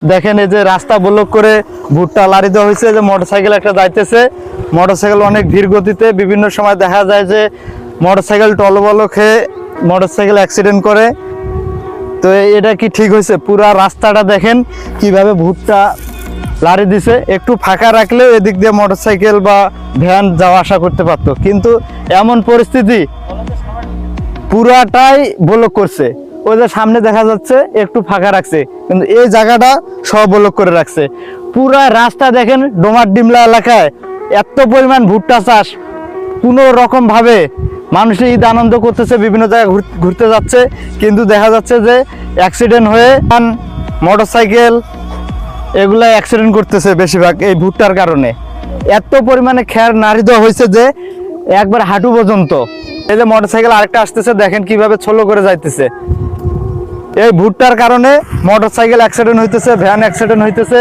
দেখেন এই যে রাস্তা ব্লক করে ভুট্টা লারি দেওয়া হয়েছে, যে মোটরসাইকেল একটা যাইতেছে, মোটরসাইকেল অনেক ধীর গতিতে। বিভিন্ন সময় দেখা যায় যে মোটরসাইকেল টলবল খেয়ে মোটরসাইকেল অ্যাক্সিডেন্ট করে। তো এটা কি ঠিক হয়েছে? পুরা রাস্তাটা দেখেন কিভাবে ভুট্টা লারি দিছে। একটু ফাঁকা রাখলেও এদিক দিয়ে মোটরসাইকেল বা ভ্যান যাওয়া আসা করতে পারতো, কিন্তু এমন পরিস্থিতি পুরাটাই ব্লক করছে। ওই যে সামনে দেখা যাচ্ছে একটু ফাঁকা রাখছে, কিন্তু এই জায়গাটা সব ব্লক করে রাখছে। পুরা রাস্তা দেখেন ডোমার ডিমলা এলাকায় এত পরিমাণ ভুট্টা চাষ, কোনো রকম ভাবে মানুষ ঈদ আনন্দ করতেছে, বিভিন্ন জায়গায় ঘুরতে যাচ্ছে, কিন্তু দেখা যাচ্ছে যে অ্যাক্সিডেন্ট হয়ে মোটরসাইকেল এগুলা অ্যাক্সিডেন্ট করতেছে বেশিরভাগ এই ভুট্টার কারণে। এত পরিমাণে খ্যার নাড়ি দেওয়া হয়েছে যে একবার হাঁটু পর্যন্ত। এই যে মোটরসাইকেল আরেকটা আসতেছে, দেখেন কিভাবে ছোলো করে যাইতেছে। এই ভুট্টার কারণে মোটরসাইকেল অ্যাক্সিডেন্ট হইতেছে, ভ্যান অ্যাক্সিডেন্ট হইতেছে।